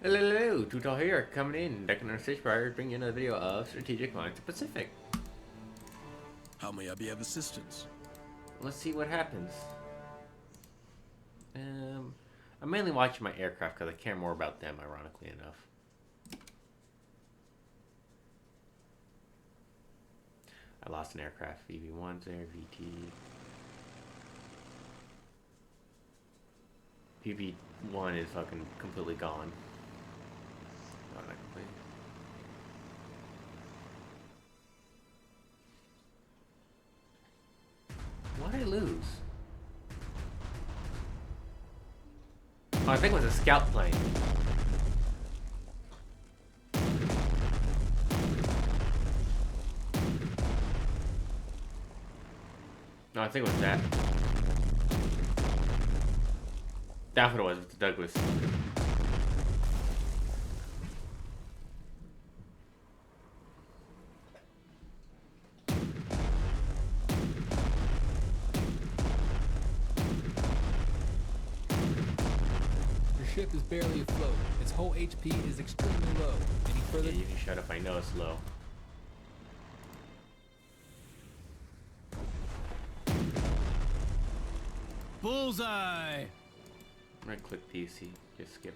Hello, Tutal here, coming in, decking our stage prior, bringing you another video of Strategic Lines of Pacific. How may I be of assistance? Let's see what happens. I'm mainly watching my aircraft because I care more about them, ironically enough. I lost an aircraft, VV1's there, VT. VV1 is fucking completely gone. Not completely. What did I lose? Oh, I think it was a scout plane. No, I think it was that. That's what it was, the Douglas. Your ship is barely afloat. Its whole HP is extremely low. Any further? Yeah, you can shut up, I know it's low. Bullseye! I'm gonna click PC, just skip.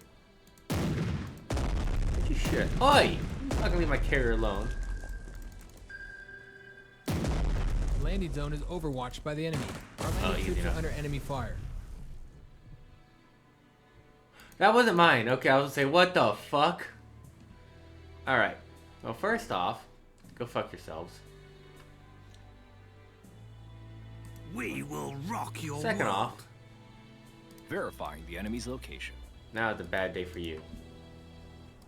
What you shit? Oi! I'm not gonna leave my carrier alone. Landing zone is overwatched by the enemy. Our landing easy troops are enough. under enemy fire. That wasn't mine. Okay, I was gonna say, what the fuck? Alright. Well, first off, go fuck yourselves. We will rock your Second world. off, Verifying the enemy's location. now it's a bad day for you.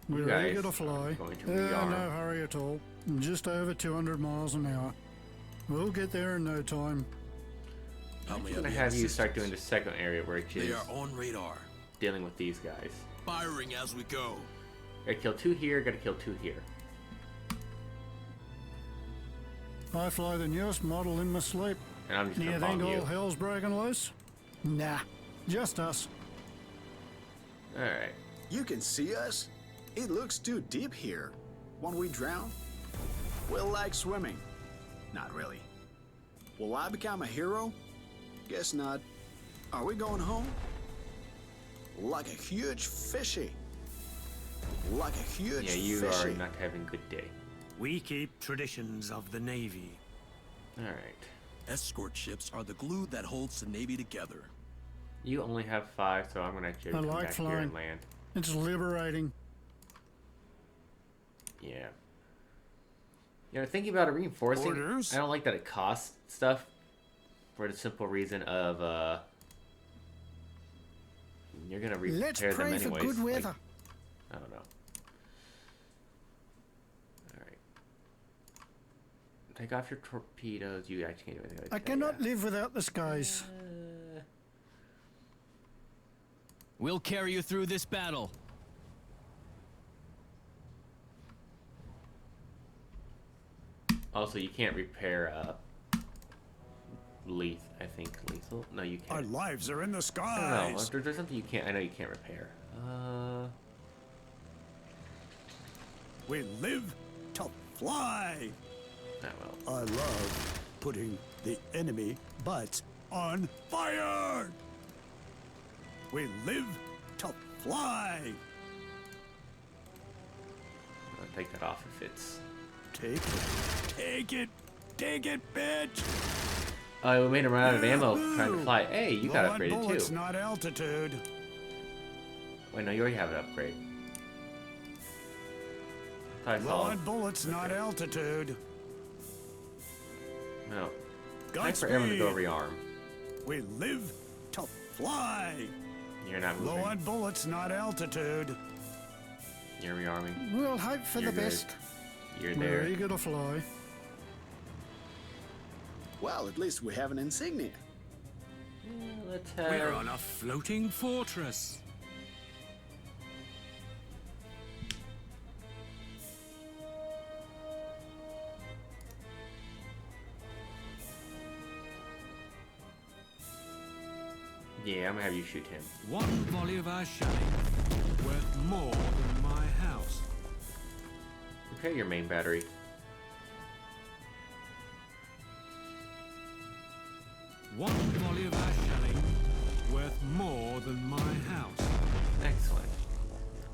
You We're guys eager to are fly. going to No rearm. hurry at all. Just over 200 miles an hour. We'll get there in no time. How may I'm I gonna be of have you assistance? start doing the second area, which They is are on radar. dealing with these guys. Firing as we go. Gotta kill 2 here, gotta kill 2 here. I fly the newest model in my sleep. And I'm just Do you gonna think bomb all you. hell's breaking loose? Nah, just us. Alright. You can see us? It looks too deep here. Won't we drown? We'll like swimming. Not really. Will I become a hero? Guess not. Are we going home? Like a huge fishy. Like a huge Yeah, you fishy. are not having a good day. We keep traditions of the Navy. Alright. Escort ships are the glue that holds the Navy together. You only have 5, so I'm gonna actually I come like back here flying. and land. It's liberating. Yeah. You know, thinking about it reinforcing, Orders? I don't like that it costs stuff for the simple reason of, you're gonna Let's repair them pray for anyways. good like, weather. I don't know. Alright. Take off your torpedoes. You actually can't do anything. I cannot live without the skies. We'll carry you through this battle. Also, you can't repair, I think lethal. No, you Our can't. lives are in the I don't know. skies. There's something you can't. I know you can't repair. We live to fly. Oh well. I love putting the enemy butts on fire. We live to fly. I'll take that off if it's. Take it. Take it. Take it, bitch. Oh, we made him run out of ammo trying to fly. Hey, you got Low on upgraded bullets, too. not altitude. Wait, no, you already have an upgrade. I Low saw. on bullets, not altitude. No. Time for everyone to go rearm. We live to fly. You're not Low moving. on bullets, not altitude. You're rearming. We'll hope for You're the good. best. You're We're there. eager to fly. Well, at least we have an insignia. Let's We're have. on a floating fortress. Yeah, I'm gonna have you shoot him. One volley of our shelling worth more than repair your main battery. One volley of our shelling worth more than my house. Excellent.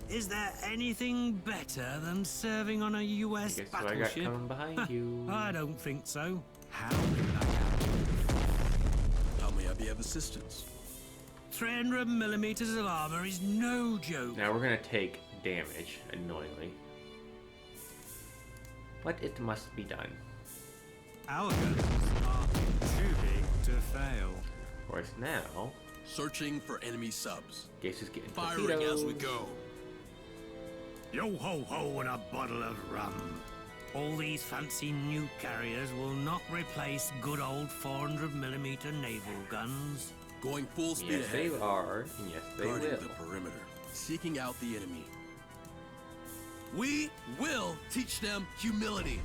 Is there anything better than serving on a US Guess what I got battleship? coming behind you? I don't think so. How can I help? How may I be of assistance? 300 millimeters of armor is no joke. Now we're gonna take damage, annoyingly. But it must be done. Our guns are too big to fail. Of course, now, Searching for enemy subs. Gase is getting Firing torpedoes. as we go. Yo ho ho and a bottle of rum. All these fancy new carriers will not replace good old 400 millimeter naval guns. Going full speed Yes, ahead. they are, and yes, they Guarding will. the perimeter. Seeking out the enemy. We will teach them humility.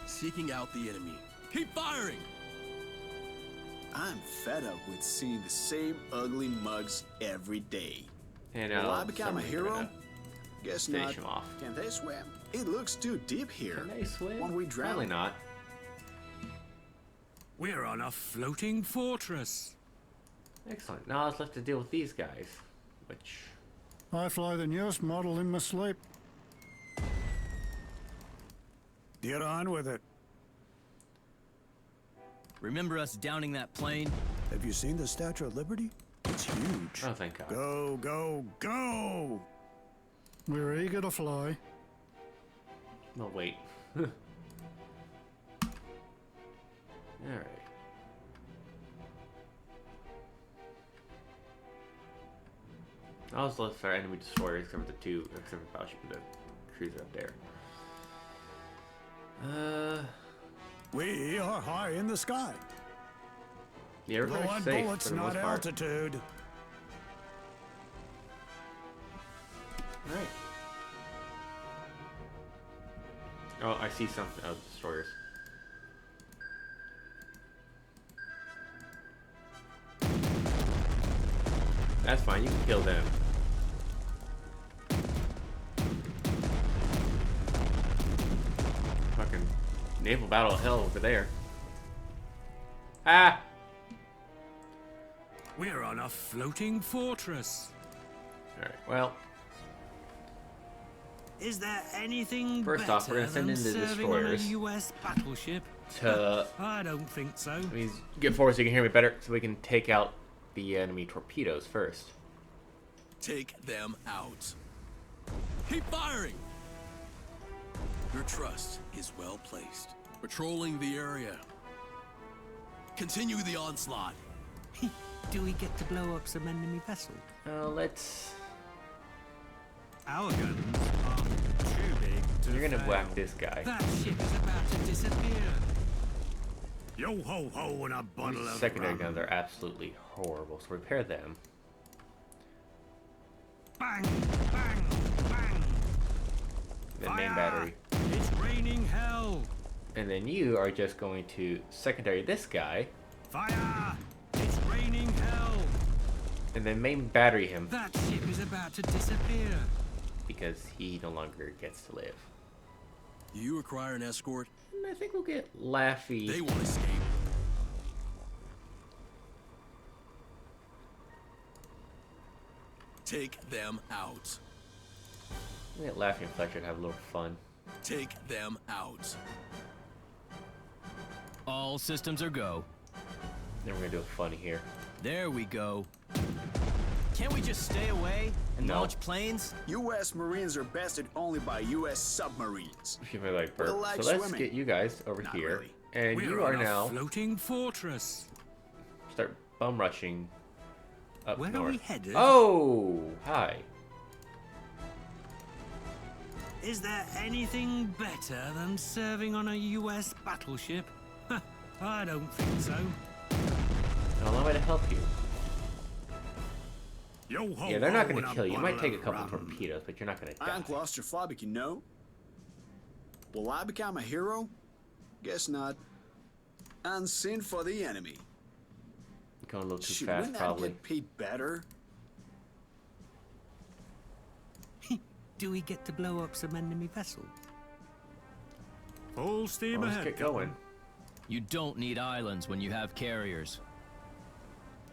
Seeking out the enemy. Keep firing! I'm fed up with seeing the same ugly mugs every day. And Will now, I become a hero? Guess stage not. him off. Can they swim? It looks too deep here. Can they swim? Won't we drown? Probably not. We're on a floating fortress. Excellent. Now it's left to deal with these guys, which I fly the newest model in my sleep. Get on with it. Remember us downing that plane? Have you seen the Statue of Liberty? It's huge. oh, thank God. Go, go, go! We're eager to fly. No, wait. All right. I'll just list our enemy destroyers except for the two, except for Battleship and the cruiser up there. We are high in the sky. Yeah, we're Low very on safe bullets, for the most not part. altitude. All right. Oh, I see something. Oh, destroyers. That's fine. You can kill them. Fucking naval battle of hell over there. Ah! We're on a floating fortress. Alright, well, Is there anything First better off, we're gonna send than in the serving on a destroyers. US battleship? to I don't think so. let me get forward so you can hear me better, so we can take out the enemy torpedoes first. Take them out. Keep firing! Your trust is well placed. Patrolling the area. Continue the onslaught. Do we get to blow up some enemy vessel? Let's... Our guns are too big to You're gonna fail. whack this guy. That ship is about to disappear. Yo ho ho and a bottle These of secondary rum. guns are absolutely horrible, so repair them. Bang, bang, bang. Then main Fire! battery. It's raining hell. And then you are just going to secondary this guy, Fire! It's raining hell. and then main battery him, That ship is about to disappear. because he no longer gets to live. Do you require an escort? And I think we'll get Laffy. They won't escape. Take them out. We'll get Laffy and Fletcher to have a little fun. Take them out. All systems are go. Then we're gonna do a funny here. There we go. Can't we just stay away and No. launch planes? U.S. Marines are bested only by U.S. submarines. People are like, burp. We'll like So let's swimming. get you guys over Not here, really. and We're you are on a now floating fortress. start bum rushing up Where north. are we headed? Oh, hi. Is there anything better than serving on a US battleship? I don't think so. Allow me to help you. Yo ho Yeah, they're not ho gonna and kill you. You might bottle take a of couple rum. torpedoes, but you're not gonna die. I'm claustrophobic, you know. Will I become a hero? Guess not. Unseen for the enemy. Going a little too Shoot, fast, wouldn't that probably. get paid better? Do we get to blow up some enemy vessel? Full steam Well, let's ahead. get going. You don't need islands when you have carriers.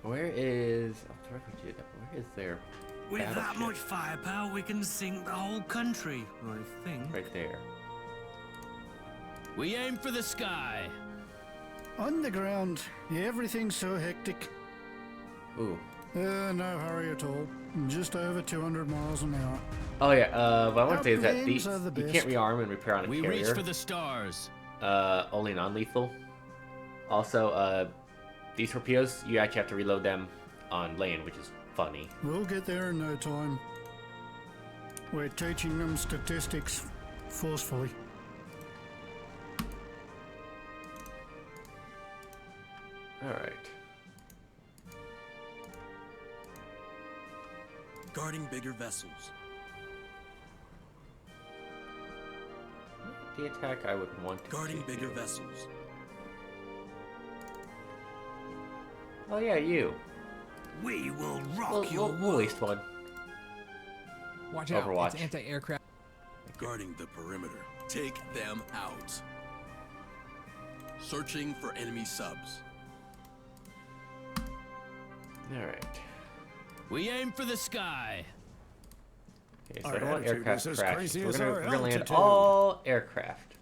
Where is... Oh, where is their With that battleship? much firepower, we can sink the whole country, I think. Right there. We aim for the sky. On the ground, everything's so hectic. Ooh. No hurry at all. Just over 200 miles an hour. Oh yeah, what I want to say is that Planes are the you best. can't rearm and repair on a We carrier. reach for the stars. Only non-lethal. Also, these torpedoes, you actually have to reload them on land, which is funny. We'll get there in no time. We're teaching them statistics forcefully. Alright. Guarding bigger vessels. The attack I would want to Guarding do. bigger vessels. Oh yeah, you. We will rock your We'll world. waste one. Watch out. Overwatch. It's anti-aircraft. Guarding the perimeter. Take them out. Searching for enemy subs. Alright. We aim for the sky. Okay, so Our I don't want attitude aircraft is as crash. crazy We're as gonna, our we're gonna land altitude. all aircraft.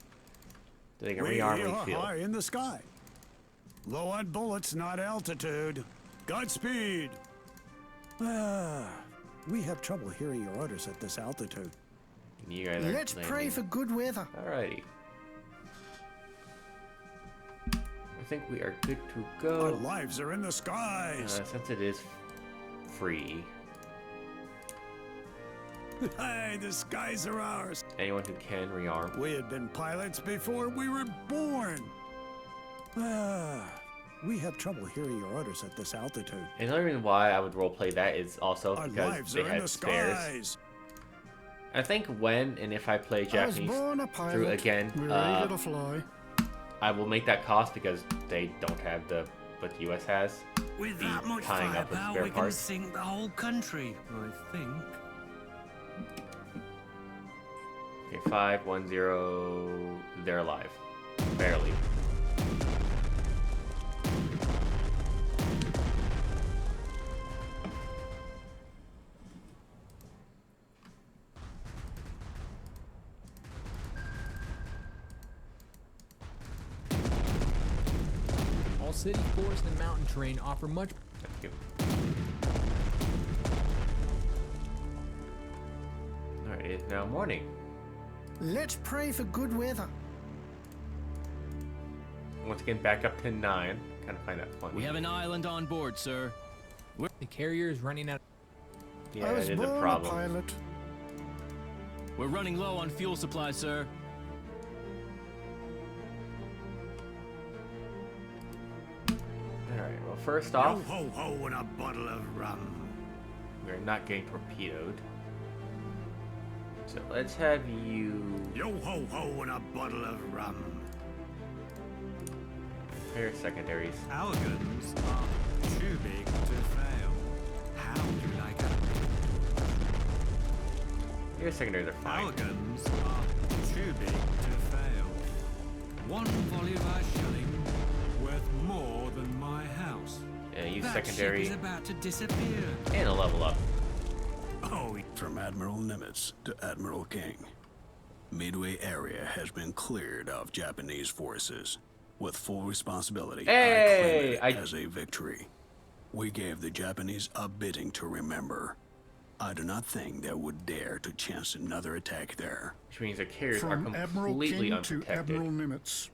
So they can We rearm are and refuel. high in the sky. Low on bullets, not altitude. Godspeed. We have trouble hearing your orders at this altitude. You guys are Let's pray landing. for good weather. Alrighty. I think we are good to Our go. lives are in the skies. Since it is free, Hey, the skies are ours. anyone who can rearm. We had been pilots before we were born. We have trouble hearing your orders at this altitude. And another reason why I would roleplay that is also Our because lives they are in had the spares. skies. I think when and if I play I was Japanese born a pilot. through again, We're eager to fly. I will make that cost because they don't have what the US has. With Be that much tying up with firepower, spare we can parts. sink the whole country, I think. Okay, 510. They're alive, barely. All city, forest, and mountain terrain offer much. Thank you. Alright, it is now morning. Let's pray for good weather. Once again, back up to 9. Kind of find that fun. We have an island on board, sir. The carrier is running out. Yeah, I was that is born a a problem. pilot. We're running low on fuel supply, sir. Alright, well, first Yo off, ho ho and a bottle of rum. we're not getting torpedoed. So let's have you Yo ho ho and a bottle of rum. repair secondaries. Our guns are too big to fail. How do you like it? Your secondaries are fine. Our guns are too big to fail. One volley of our shelling worth more than my house. Use That secondary ship is about to disappear. and a level up. Oh, From Admiral Nimitz to Admiral King, Midway area has been cleared of Japanese forces. With full responsibility, Hey, I claim it as a victory. We gave the Japanese a bidding to remember. I do not think they would dare to chance another attack there. Which means the carriers are From Admiral completely King to unprotected. Admiral Nimitz.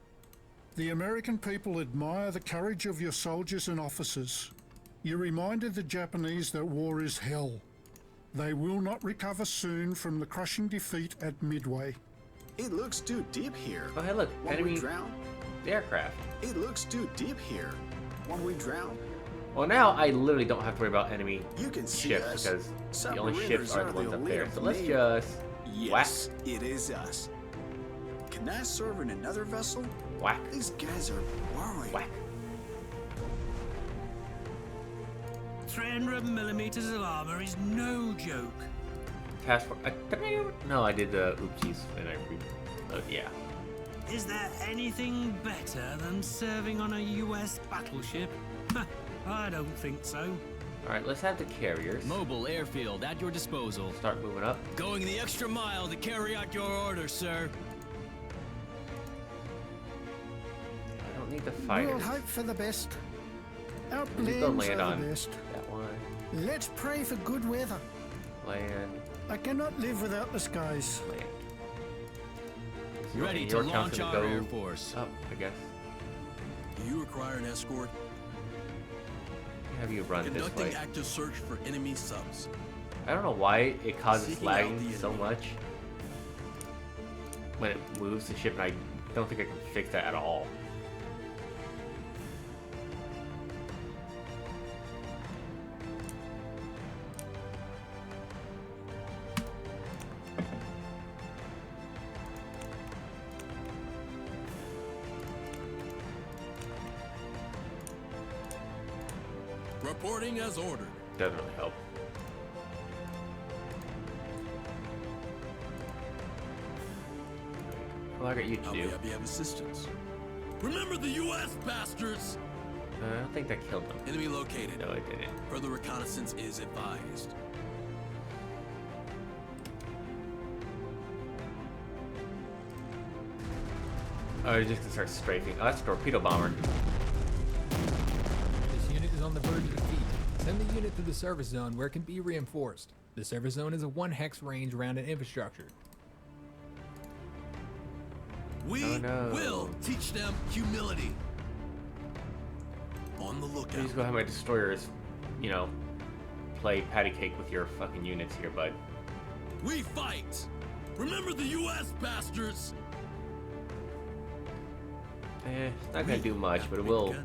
The American people admire the courage of your soldiers and officers. You reminded the Japanese that war is hell. They will not recover soon from the crushing defeat at Midway. It looks too deep here. Oh, hey, look, When we enemy drown, aircraft. it looks too deep here. When we drown, Well, now I literally don't have to worry about enemy you can see ships us. because the only ships Submariners are the ones up elite there. of So the let's Navy. just Yes, it is us. Can I serve in another vessel? whack, These guys are worried. whack. 300 millimeters of armor is no joke. Task force. No, I did the oopsies and yeah. Is there anything better than serving on a US battleship? I don't think so. Alright, let's have the carriers. Mobile airfield at your disposal. Start moving up. Going the extra mile to carry out your orders, sir. I don't need the fighters. We'll hope for the best. Our We need to planes land are on the best. that one. Let's pray for good weather. Land. I cannot live without the skies. Land. Ready to Yorktown's launch gonna our go Air Force. up, I guess. Do you require an escort? Have you run this Conducting way? active search for enemy subs. I don't know why it causes Seeking out lagging the so enemy. much when it moves the ship, and I don't think I can fix that at all. Reporting as ordered. Doesn't really help. Well, I got you to How do. may I be of assistance? Remember the U.S. bastards! I don't think that killed them. Enemy located. No, it didn't. Further reconnaissance is advised. Oh, you're just gonna start strafing. Oh, that's a torpedo bomber. This unit is on the verge of defeat. Send the unit to the service zone where it can be reinforced. The service zone is a 1 hex range around an infrastructure. We Oh, no. will teach them humility. On the I'm lookout. just gonna have my destroyers, you know, play patty cake with your fucking units here, bud. We fight! Remember the U.S. bastards! It's not gonna do much, but it will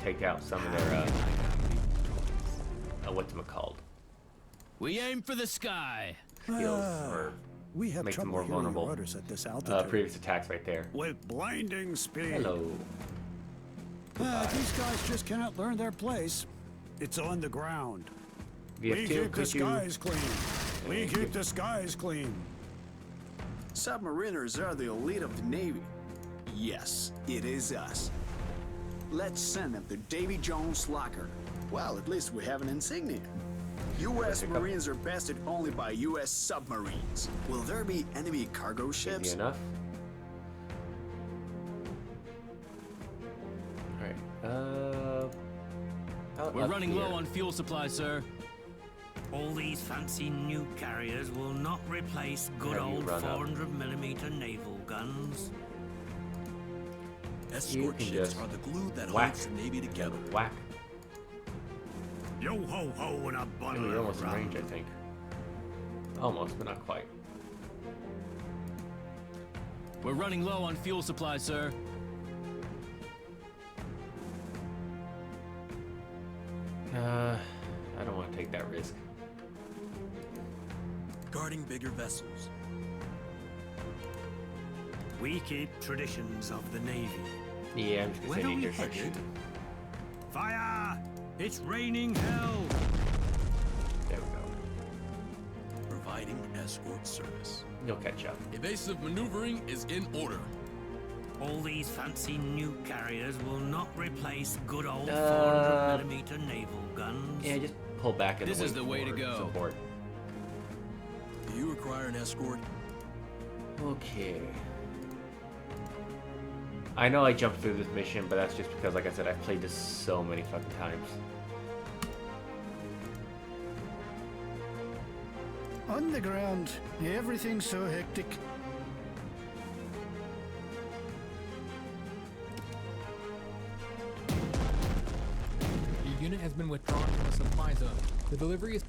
take out some of their whatchamacalled We aim for the sky. skills or We have make them trouble more hearing vulnerable. your orders at this altitude. Previous attacks right there. With blinding speed. Hello. These guys just cannot learn their place. It's on the ground. VF2, We keep the could you? skies clean. We keep the skies clean. Submariners are the elite of the Navy. Yes, it is us. Let's send them to Davy Jones' locker. Well, at least we have an insignia. U.S. Marines are bested only by U.S. submarines. Will there be enemy cargo ships? Easy enough. Alright, We're running low on fuel supply, sir. All these fancy new carriers will not replace good Have you old run up? 400mm naval guns. You Escort can ships just are the glue that whack. holds the Navy together. Whack. Yo ho ho and a Ooh, bottle you're of almost in rum. range, I think. Almost, but not quite. We're running low on fuel supply, sir. I don't want to take that risk. Guarding bigger vessels. We keep traditions of the Navy. Yeah, I'm just gonna Where say are need we to start headed? shooting. Fire! It's raining hell! There we go. Providing escort service. You'll catch up. Evasive maneuvering is in order. All these fancy new carriers will not replace good old Uh, 400mm naval guns. Yeah, just pull back and This wait is the way to for go. support. Do you require an escort? Okay. I know I jumped through this mission, but that's just because, like I said, I've played this so many fucking times. On the ground, everything's so hectic. Your unit has been withdrawn from the supply zone. The delivery is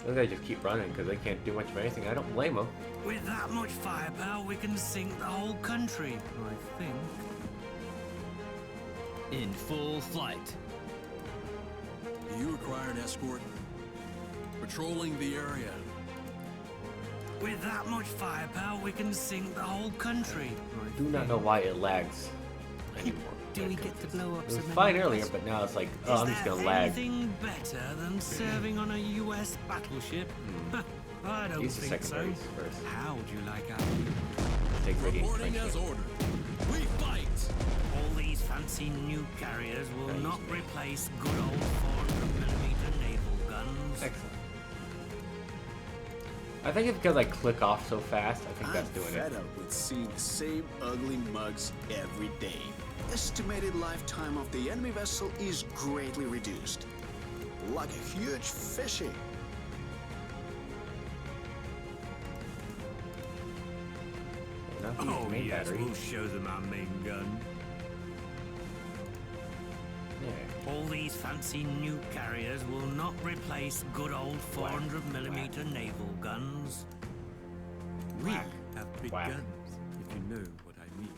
Those guys just keep running because they can't do much of anything. I don't blame them. With that much firepower, we can sink the whole country, I think. In full flight. Do you require an escort? Patrolling the area. With that much firepower, we can sink the whole country. I do not know why it lags anymore. Do we get to blow up It was some fine enemies? earlier, but now it's like, Is oh, I'm just there gonna lag. anything better than serving on a US battleship? I don't Use the think so. secondaries first. How would you like our take radiant Reporting trench as damage. ordered. We fight! All these fancy new carriers will not replace good old 400mm naval guns. Excellent. I think it's because I click off so fast. I think that's I'm doing fed it. up with seeing the same ugly mugs every day. Estimated lifetime of the enemy vessel is greatly reduced. Like a huge fishing. Nothing Oh main yes, battery. we'll show them our main gun. Yeah. All these fancy new carriers will not replace good old 400mm naval guns. We have big Whack. guns, if you know what I mean.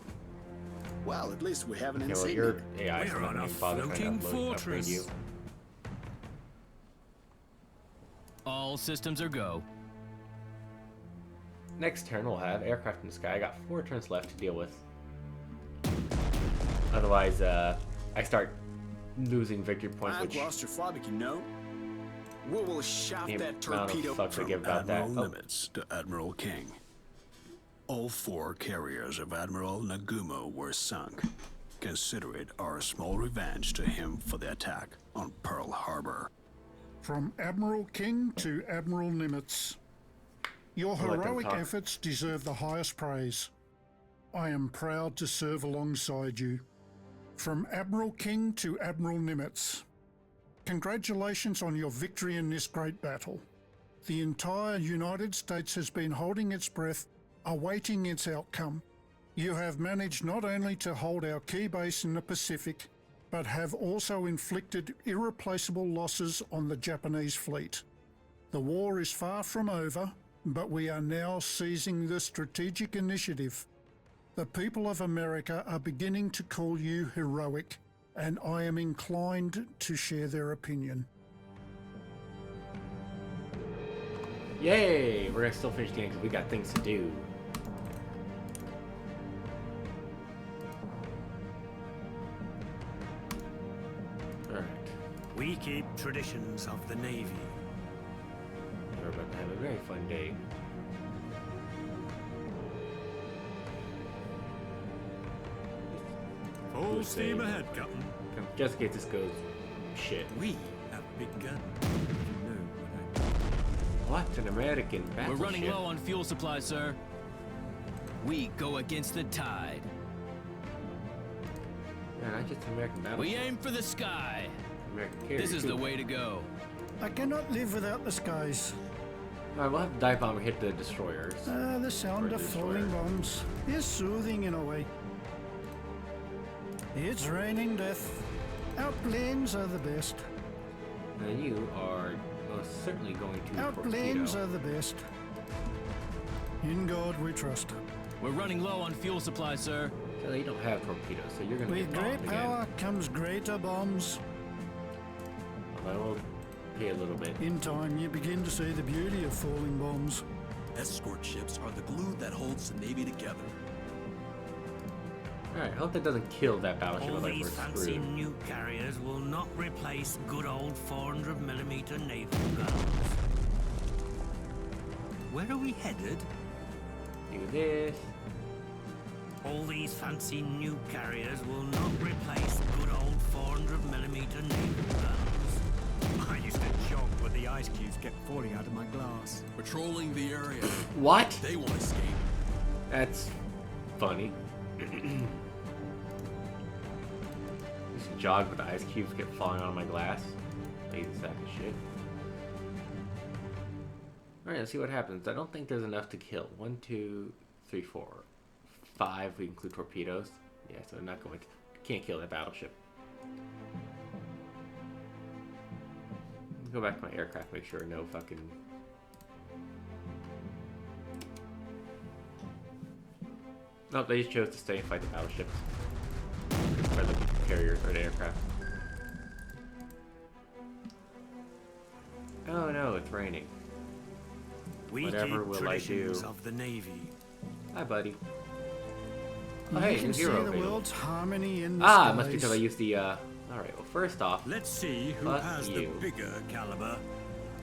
Well, at least we have an Okay, well, insignia. your AI is We're not on going a to bother trying floating to upgrade fortress. you. All systems are go. Next turn, we'll have aircraft in the sky. I got 4 turns left to deal with. Otherwise, I start losing victory points, I'm which claustrophobic, you know. We will shaft the that amount of torpedo fucks I from give about that. Admiral Oh, Limits to Admiral King. All 4 carriers of Admiral Nagumo were sunk. Consider it our small revenge to him for the attack on Pearl Harbor. From Admiral King to Admiral Nimitz. Your I'll let them heroic talk. efforts deserve the highest praise. I am proud to serve alongside you. From Admiral King to Admiral Nimitz. Congratulations on your victory in this great battle. The entire United States has been holding its breath, awaiting its outcome. You have managed not only to hold our key base in the Pacific, but have also inflicted irreplaceable losses on the Japanese fleet. The war is far from over, but we are now seizing the strategic initiative. The people of America are beginning to call you heroic, and I am inclined to share their opinion. yay! We're gonna still finish the game because we got things to do. Alright. We keep traditions of the Navy. We're about to have a very fun day. Full Good steam save. ahead, Captain. Just in case this goes shit. We have big guns, if you know what I mean. What an American We're battleship. running low on fuel supply, sir. We go against the tide. Yeah, not just an American battleship. We aim for the sky. American carrier, This is too. the way to go. I cannot live without the skies. Alright, we'll have the dive bomber hit the destroyers. The sound Or of destroyer. falling bombs is soothing in a way. It's raining death. Our planes are the best. And you are most certainly going to Our torpedo. planes are the best. In God we trust. We're running low on fuel supply, sir. So you don't have torpedoes, so you're going to With get great bombed again. power comes greater bombs. I will pay a little bit. In time, you begin to see the beauty of falling bombs. Escort ships are the glue that holds the Navy together. Alright, I hope that doesn't kill that battleship. All Like these we're fancy screwed. new carriers will not replace good old 400mm naval guns. Where are we headed? Do this. All these fancy new carriers will not replace good old 400mm naval guns. I used to jog where the ice cubes kept falling out of my glass. Patrolling the area. What? They won't escape. That's funny. Used to jog with the ice cubes kept falling out of my glass. Lazy sack of shit. Alright, let's see what happens. I don't think there's enough to kill. 1, 2, 3, 4, 5. We include torpedoes. Yeah, so I'm not going to. Can't kill that battleship. Go back to my aircraft, make sure no fucking. Nope, they just chose to stay and fight the battleships. Or the carriers, or the aircraft. Oh no, it's raining. We Whatever keep will I traditions do? of the Navy. Hi, buddy. Oh, You hey, can new see hero the available. world's harmony in the Ah, it skies. must be because I used the, Alright, well, first off, Let's see who Fuck has you. the bigger caliber.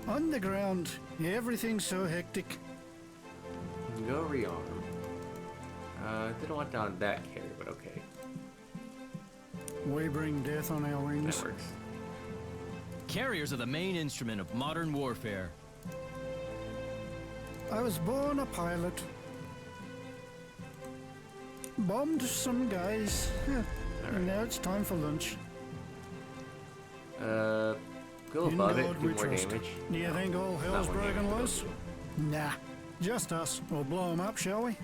On the ground, everything's so hectic. go rearm. Didn't want down that carrier, but okay. We bring death on our wings. That works. Carriers are the main instrument of modern warfare. I was born a pilot. Bombed some guys. And now it's time for lunch. Go above it, do more damage. Do you think all hell's Not more broken damage, loose? Nah, just us. We'll blow 'em up, shall we?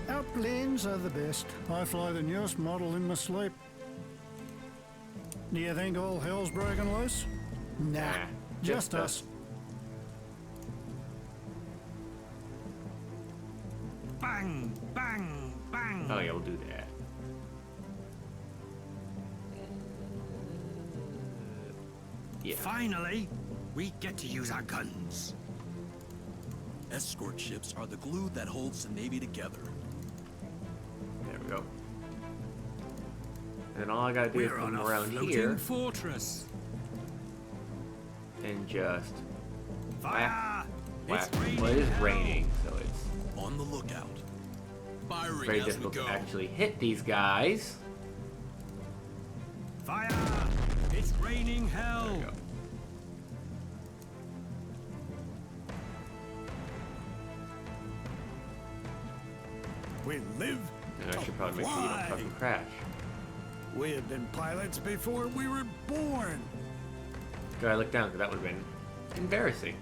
Our planes are the best. I fly the newest model in my sleep. Do you think all hell's broken loose? Nah, just us. Bang, bang, bang. Oh yeah, we'll do that. Yeah. Finally, we get to use our guns. Escort ships are the glue that holds the Navy together. There we go. And then all I gotta do is We're come on a around floating here fortress. and just Fire! It's whack. raining Well, it is hell. raining, so it's On the lookout. Firing very as we difficult go. to actually hit these guys. Fire! It's raining hell. There we go. We live And I should probably make sure you don't fly. fucking crash. We have been pilots before we were born. Gotta look down, because that would have been embarrassing.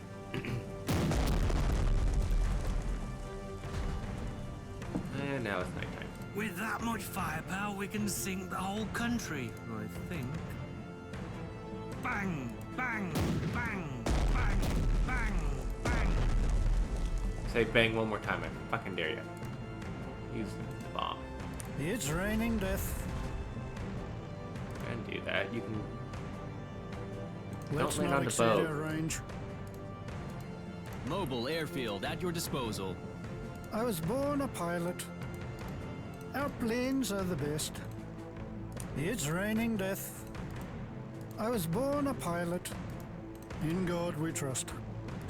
And now it's nighttime. With that much firepower, we can sink the whole country, I think. Bang, bang, bang, bang, bang, bang. Say bang one more time, I fucking dare you. Use the bomb. It's raining death. And do that. You can. Let's Don't land not on the exceed boat. our range. Mobile airfield at your disposal. I was born a pilot. Our planes are the best. It's raining death. I was born a pilot. In God we trust.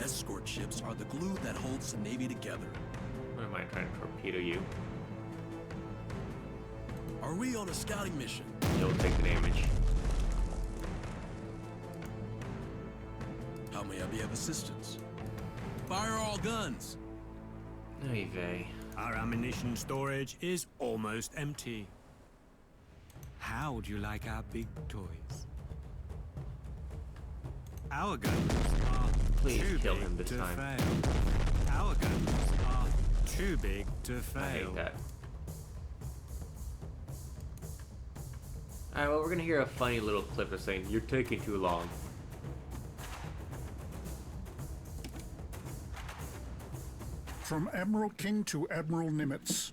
Escort ships are the glue that holds the Navy together. What am I trying to torpedo you? Are we on a scouting mission? You'll take the damage. How may I be of assistance? Fire all guns. Oy vey. Our ammunition storage is almost empty. How would you like our big toys? Our guns are Please too kill big him this to time. fail. Our guns are too big to fail. I hate that. Alright, well, we're gonna hear a funny little clip of saying, "You're taking too long." From Admiral King to Admiral Nimitz.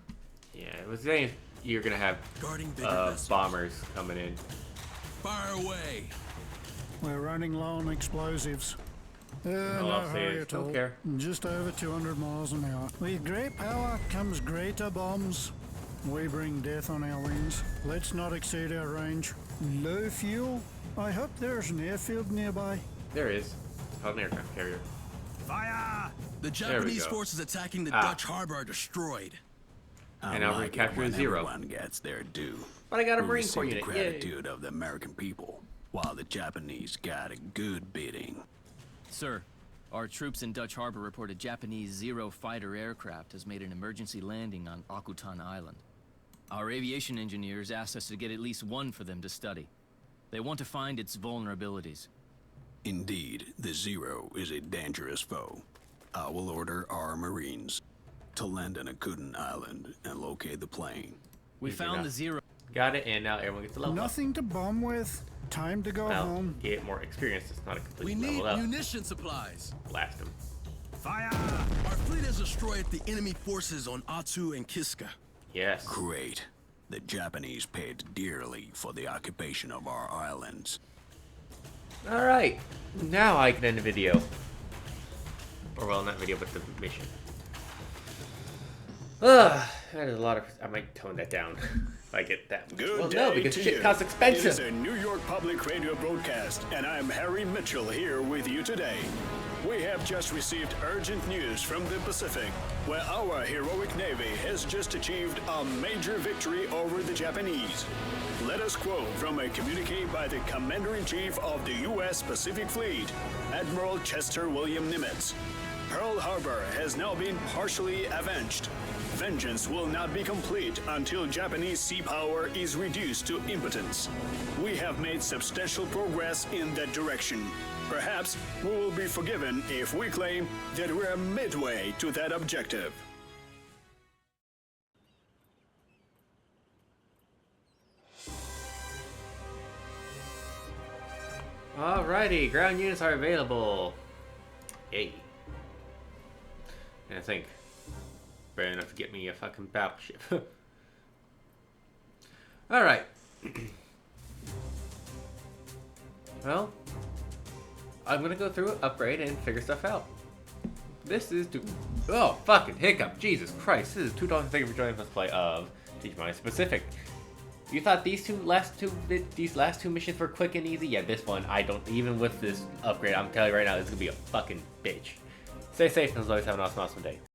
Yeah, it was saying you're gonna have Guarding bigger vessels. bombers coming in. Fire away. We're running low on explosives. All No I'll say hurry is, at don't all. care. Just over 200 miles an hour. With great power comes greater bombs. We bring death on our wings. Let's not exceed our range. Low fuel? I hope there's an airfield nearby. There is. Called an aircraft carrier. Fire! The we Japanese go. forces attacking the Ah. Dutch harbor are destroyed. And now we're gonna capture a zero. Everyone gets their due. But I got a We Marine Corps receive the unit. Yay. gratitude of the American people, while the Japanese got a good beating. Sir, our troops in Dutch Harbor report a Japanese Zero fighter aircraft has made an emergency landing on Akutan Island. Our aviation engineers asked us to get at least one for them to study. They want to find its vulnerabilities. Indeed, the Zero is a dangerous foe. I will order our Marines to land on Akutan Island and locate the plane. We found the Zero. Got it, and now everyone gets a level up. Nothing to bomb with. Time to go Well, home. get more experience. It's not a complete We need level up. munition supplies. Blast them. Fire! Our fleet has destroyed the enemy forces on Atsu and Kiska. Yes. Great. The Japanese paid dearly for the occupation of our islands. Alright. Now I can end the video. Or, well, not video, but the mission. That is a lot of... I might tone that down. If I get that much. Good Well, day no, because to shit you. costs It is expensive. a New York Public Radio broadcast, and I'm Harry Mitchell here with you today. We have just received urgent news from the Pacific, where our heroic Navy has just achieved a major victory over the Japanese. Let us quote from a communique by the Commander-in-Chief of the U.S. Pacific Fleet, Admiral Chester William Nimitz. Pearl Harbor has now been partially avenged. Vengeance will not be complete until Japanese sea power is reduced to impotence. We have made substantial progress in that direction. Perhaps we will be forgiven if we claim that we're midway to that objective. Alrighty, ground units are available. Yay. And I think fair enough to get me a fucking battleship. Alright. Well, I'm gonna go through, upgrade, and figure stuff out. This is oh, fucking hiccup. Jesus Christ. This is $2. Thank you for joining Let's Play of Teach My Specific. You thought these last two missions were quick and easy? Yeah, this one, I don't, even with this upgrade, I'm telling you right now, this is gonna be a fucking bitch. Stay safe and as always, have an awesome day.